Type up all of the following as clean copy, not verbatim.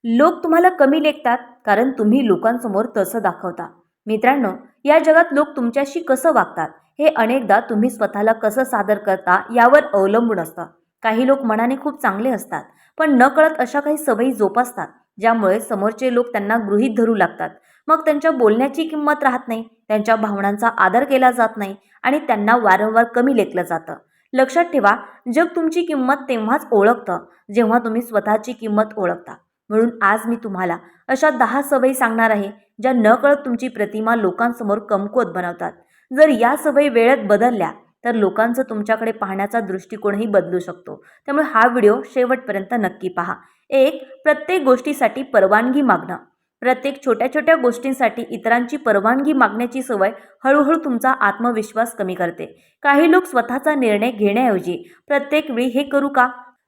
लोक तुम्हाला कमी लेखतात कारण तुम्ही लोकांसमोर तसं दाखवता. मित्रांनो, या जगात लोक तुमच्याशी कसं वागतात हे अनेकदा तुम्ही स्वतःला कसं सादर करता यावर अवलंबून असतं. काही लोक मनाने खूप चांगले असतात, पण नकळत अशा काही सवयी जोपासतात ज्यामुळे समोरचे लोक त्यांना गृहीत धरू लागतात. मग त्यांच्या बोलण्याची किंमत राहत नाही, त्यांच्या भावनांचा आदर केला जात नाही आणि त्यांना वारंवार कमी लेखलं जातं. लक्षात ठेवा, जग तुमची किंमत तेव्हाच ओळखतं जेव्हा तुम्ही स्वतःची किंमत ओळखता. म्हणून आज मी तुम्हाला अशा 10 सवयी सांगणार आहे ज्या नकळत तुमची प्रतिमा लोकांसमोर कमकुवत बनवतात. जर या सवयी वेळेत बदलल्या तर लोकांचं तुमच्याकडे पाहण्याचा दृष्टिकोनही बदलू शकतो. त्यामुळे हा व्हिडिओ शेवटपर्यंत नक्की पहा. 1. प्रत्येक गोष्टीसाठी परवानगी मागणं. प्रत्येक छोट्या छोट्या गोष्टींसाठी इतरांची परवानगी मागण्याची सवय हळूहळू तुमचा आत्मविश्वास कमी करते. काही लोक स्वतःचा निर्णय घेण्याऐवजी प्रत्येक वेळी हे करू का,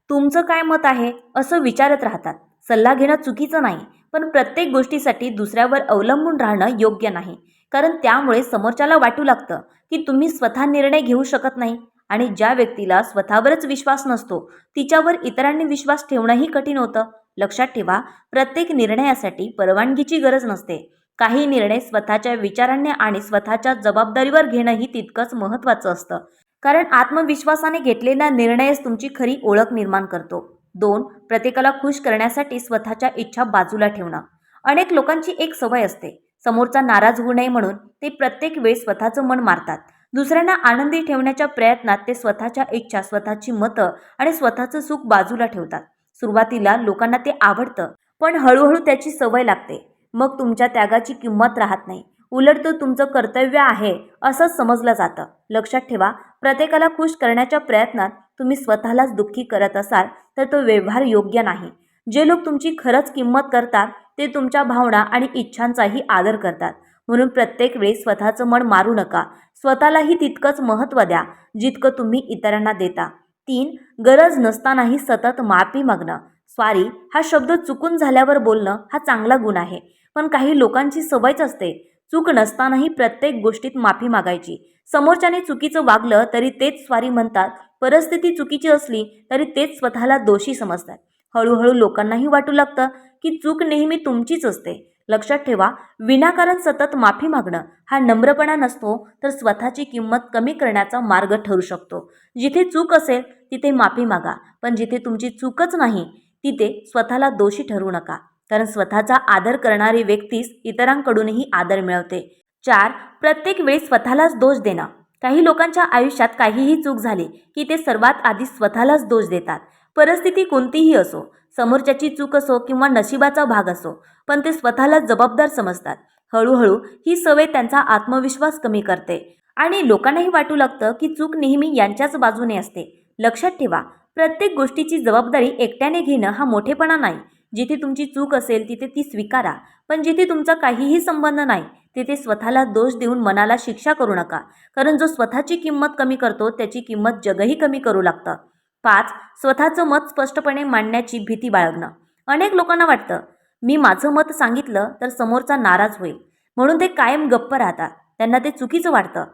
तुमचं काय मत आहे असं विचारत राहतात. सल्ला घेणं चुकीचं नाही, पण प्रत्येक गोष्टीसाठी दुसऱ्यावर अवलंबून राहणं योग्य नाही. कारण त्यामुळे समोरच्याला वाटू लागतं की तुम्ही स्वतः निर्णय घेऊ शकत नाही. आणि ज्या व्यक्तीला स्वतःवरच विश्वास नसतो तिच्यावर इतरांनी विश्वास ठेवणंही कठीण होतं. लक्षात ठेवा, प्रत्येक निर्णयासाठी परवानगीची गरज नसते. काही निर्णय स्वतःच्या विचारांनी आणि स्वतःच्या जबाबदारीवर घेणंही तितकंच महत्त्वाचं असतं. कारण आत्मविश्वासाने घेतलेला निर्णयच तुमची खरी ओळख निर्माण करतो. 2. प्रत्येकाला खुश करण्यासाठी स्वतःच्या इच्छा बाजूला ठेवणं. अनेक लोकांची एक सवय असते, समोरचा नाराज होऊ नये म्हणून ते प्रत्येक वेळी स्वतःचं मन मारतात. दुसऱ्यांना आनंदी ठेवण्याच्या प्रयत्नात ते स्वतःच्या इच्छा, स्वतःची मतं आणि स्वतःचं सुख बाजूला ठेवतात. सुरुवातीला लोकांना ते आवडतं, पण हळूहळू त्याची सवय लागते. मग तुमच्या त्यागाची किंमत राहत नाही, उलट तो तुमचं कर्तव्य आहे असं समजलं जातं. लक्षात ठेवा, प्रत्येकाला खुश करण्याच्या प्रयत्नात तुम्ही स्वतःलाच दुःखी करत असाल तर तो व्यवहार योग्य नाही. जे लोक तुमची खरंच किंमत करतात ते तुमच्या भावना आणि इच्छांचाही आदर करतात. म्हणून प्रत्येक वेळी स्वतःचं मन मारू नका. स्वतःलाही तितकंच महत्त्व द्या जितकं तुम्ही इतरांना देता. 3. गरज नसतानाही सतत माफी मागणं. सॉरी हा शब्द चुकून झाल्यावर बोलणं हा चांगला गुण आहे, पण काही लोकांची सवयच असते चूक नसतानाही प्रत्येक गोष्टीत माफी मागायची. समोरच्याने चुकीचं वागलं तरी तेच सॉरी म्हणतात, परिस्थिती चुकीची असली तरी तेच स्वतःला दोषी समजतात. हळूहळू लोकांनाही वाटू लागतं की चूक नेहमी तुमचीच असते. लक्षात ठेवा, विनाकारण सतत माफी मागणं हा नम्रपणा नसतो, तर स्वतःची किंमत कमी करण्याचा मार्ग ठरू शकतो. जिथे चूक असेल तिथे माफी मागा, पण जिथे तुमची चूकच नाही तिथे स्वतःला दोषी ठरवू नका. कारण स्वतःचा आदर करणारी व्यक्तीच इतरांकडूनही आदर मिळवते. 4. प्रत्येक वेळी स्वतःलाच दोष देणं. काही लोकांच्या आयुष्यात काहीही चूक झाली की ते सर्वात आधी स्वतःलाच दोष देतात. परिस्थिती कोणतीही असो, समोरच्याची चूक असो किंवा नशिबाचा भाग असो, पण ते स्वतःला जबाबदार समजतात. हळूहळू ही सवय त्यांचा आत्मविश्वास कमी करते आणि लोकांनाही वाटू लागतं की चूक नेहमी यांच्याच बाजूने असते. लक्षात ठेवा, प्रत्येक गोष्टीची जबाबदारी एकट्याने घेणं हा मोठेपणा नाही. जिथे तुमची चूक असेल तिथे ती स्वीकारा, पण जिथे तुमचा काहीही संबंध नाही तिथे स्वतःला दोष देऊन मनाला शिक्षा करू नका. कारण जो स्वतःची किंमत कमी करतो त्याची किंमत जगही कमी करू लागतं. 5. स्वतःचं मत स्पष्टपणे मांडण्याची भीती बाळगणं. अनेक लोकांना वाटतं, मी माझं मत सांगितलं तर समोरचा नाराज होईल, म्हणून ते कायम गप्प राहतात. त्यांना ते चुकीचं वाटतं,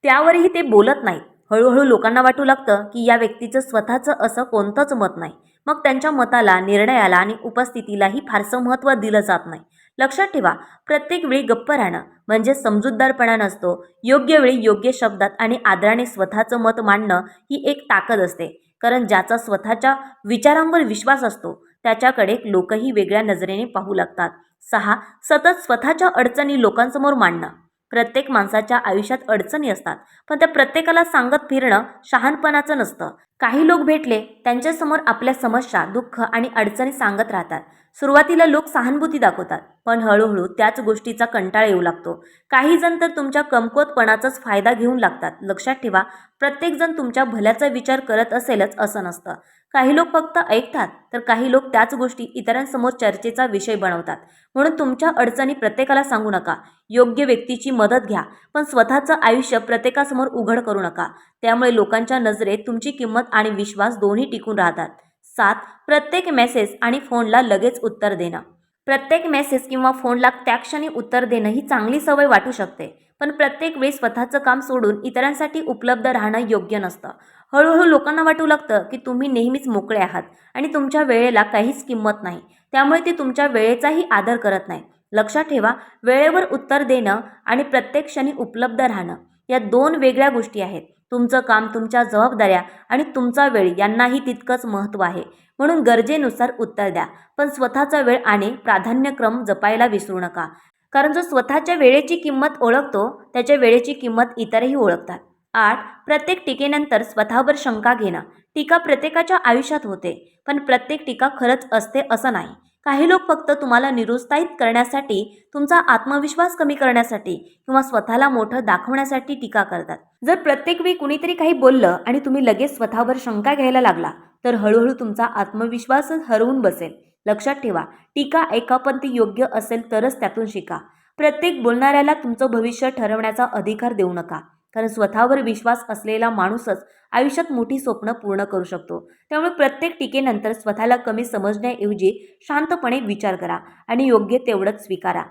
त्यावरही ते बोलत नाहीत. हळूहळू लोकांना वाटू लागतं की या व्यक्तीचं स्वतःचं असं कोणतंच मत नाही. मग त्यांच्या मताला, निर्णयाला आणि उपस्थितीलाही फारसं महत्त्व दिलं जात नाही. लक्षात ठेवा, प्रत्येक वेळी गप्प राहणं म्हणजे समजूतदारपणा नसतो. योग्य वेळी योग्य शब्दात आणि आदराने स्वतःचं मत मांडणं ही एक ताकद असते. कारण ज्याचा स्वतःच्या विचारांवर विश्वास असतो त्याच्याकडे लोकही वेगळ्या नजरेने पाहू लागतात. 6. सतत स्वतःच्या अडचणी लोकांसमोर मांडणं. प्रत्येक माणसाच्या आयुष्यात अडचणी असतात, पण त्या प्रत्येकाला सांगत फिरणं शहाणपणाचं नसतं. काही लोक भेटले त्यांच्यासमोर आपल्या समस्या, दुःख आणि अडचणी सांगत राहतात. सुरुवातीला लोक सहानुभूती दाखवतात, पण हळूहळू त्याच गोष्टीचा कंटाळा येऊ लागतो. काही जण तर तुमच्या कमकुवतपणाचाच फायदा घेऊन लागतात. लक्षात ठेवा, प्रत्येकजण तुमच्या भल्याचा विचार करत असेलच असं नसतं. काही लोक फक्त ऐकतात, तर काही लोक त्याच गोष्टी इतरांसमोर चर्चेचा विषय बनवतात. म्हणून तुमच्या अडचणी प्रत्येकाला सांगू नका. योग्य व्यक्तीची मदत घ्या, पण स्वतःचं आयुष्य प्रत्येकासमोर उघड करू नका. त्यामुळे लोकांच्या नजरेत तुमची किंमत आणि विश्वास दोन्ही टिकून राहतात. 7. प्रत्येक मेसेज आणि फोनला लगेच उत्तर देणं. प्रत्येक मेसेज किंवा फोनला त्या क्षणी उत्तर देणं ही चांगली सवय वाटू शकते, पण प्रत्येक वेळी स्वतःचं काम सोडून इतरांसाठी उपलब्ध राहणं योग्य नसतं. हळूहळू लोकांना वाटू लागतं की तुम्ही नेहमीच मोकळे आहात आणि तुमच्या वेळेला काहीच किंमत नाही. त्यामुळे ते तुमच्या वेळेचाही आदर करत नाही. लक्षात ठेवा, वेळेवर उत्तर देणं आणि प्रत्येक क्षणी उपलब्ध राहणं या 2 वेगळ्या गोष्टी आहेत. तुमचं काम, तुमच्या जबाबदाऱ्या आणि तुमचा वेळ यांनाही तितकंच महत्त्व आहे. म्हणून गरजेनुसार उत्तर द्या, पण स्वतःचा वेळ आणि प्राधान्यक्रम जपायला विसरू नका. कारण जो स्वतःच्या वेळेची किंमत ओळखतो, त्याच्या वेळेची किंमत इतरही ओळखतात. 8. प्रत्येक टीकेनंतर स्वतःवर शंका घेणं. टीका प्रत्येकाच्या आयुष्यात होते, पण प्रत्येक टीका खरंच असते असं नाही. काही लोक फक्त तुम्हाला निरुत्साहित करण्यासाठी, तुमचा आत्मविश्वास कमी करण्यासाठी किंवा स्वतःला मोठं दाखवण्यासाठी टीका करतात. जर प्रत्येक वेळी कुणीतरी काही बोललं आणि तुम्ही लगेच स्वतःवर शंका घ्यायला लागला, तर हळूहळू तुमचा आत्मविश्वासच हरवून बसेल. लक्षात ठेवा, टीका ऐका, पण ती योग्य असेल तरच त्यातून शिका. प्रत्येक बोलणाऱ्याला तुमचं भविष्य ठरवण्याचा अधिकार देऊ नका, कारण स्वतःवर विश्वास असलेला माणूसच आयुष्यात मोठी स्वप्न पूर्ण करू शकतो. त्यामुळे प्रत्येक टीकेनंतर स्वतःला कमी समजण्याऐवजी शांतपणे विचार करा आणि योग्य तेवढंच स्वीकारा.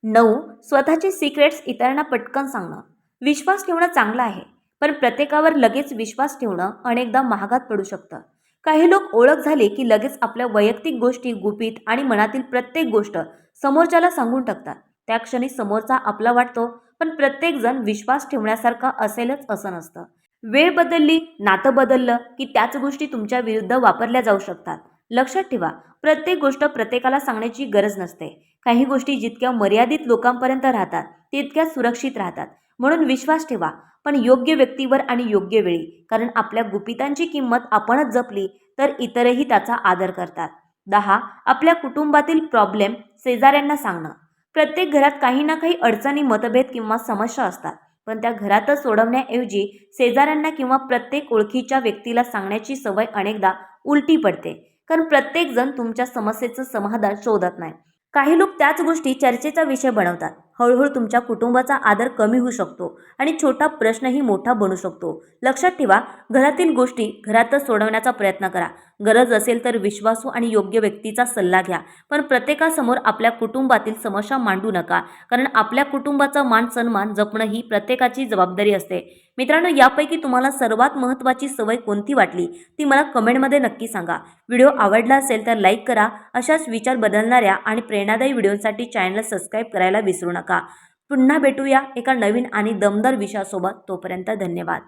9. स्वतःचे सिक्रेट्स इतरांना पटकन सांगणं. विश्वास ठेवणं चांगलं आहे, पण प्रत्येकावर लगेच विश्वास ठेवणं अनेकदा महागात पडू शकतं. काही लोक ओळख झाली की लगेच आपल्या वैयक्तिक गोष्टी, गुपित आणि मनातील प्रत्येक गोष्ट समोरच्याला सांगून टाकतात. त्या क्षणी समोरचा आपला वाटतो, पण प्रत्येकजण विश्वास ठेवण्यासारखा असेलच असं नसतं. वेळ बदलली, नातं बदललं की त्याच गोष्टी तुमच्या विरुद्ध वापरल्या जाऊ शकतात. लक्षात ठेवा, प्रत्येक गोष्ट प्रत्येकाला सांगण्याची गरज नसते. काही गोष्टी जितक्या मर्यादित लोकांपर्यंत राहतात, तितक्या सुरक्षित राहतात. म्हणून विश्वास ठेवा, पण योग्य व्यक्तीवर आणि योग्य वेळी. कारण आपल्या गुपितांची किंमत आपणच जपली तर इतरही त्याचा आदर करतात. 10. आपल्या कुटुंबातील प्रॉब्लेम शेजाऱ्यांना सांगणं. प्रत्येक घरात काही ना काही अडचणी, मतभेद किंवा समस्या असतात, पण त्या घरातच सोडवण्याऐवजी शेजाऱ्यांना किंवा प्रत्येक ओळखीच्या व्यक्तीला सांगण्याची सवय अनेकदा उलटी पडते. कारण प्रत्येकजण तुमच्या समस्येचं समाधान शोधत नाही. काही लोक त्याच गोष्टी चर्चेचा विषय बनवतात. हळूहळू तुमच्या कुटुंबाचा आदर कमी होऊ शकतो आणि छोटा प्रश्नही मोठा बनू शकतो. लक्षात ठेवा, घरातील गोष्टी घरातच सोडवण्याचा प्रयत्न करा. गरज असेल तर विश्वासू आणि योग्य व्यक्तीचा सल्ला घ्या, पण प्रत्येकासमोर आपल्या कुटुंबातील समस्या मांडू नका. कारण आपल्या कुटुंबाचा मान सन्मान जपणं ही प्रत्येकाची जबाबदारी असते. मित्रांनो, यापैकी तुम्हाला सर्वात महत्त्वाची सवय कोणती वाटली ती मला कमेंटमध्ये नक्की सांगा. व्हिडिओ आवडला असेल तर लाईक करा. अशाच विचार बदलणाऱ्या आणि प्रेरणादायी व्हिडिओसाठी चॅनलला सबस्क्राईब करायला विसरू नका. पुन्हा भेटूया एका नवीन आणि दमदार विषयासोबत. तोपर्यंत धन्यवाद.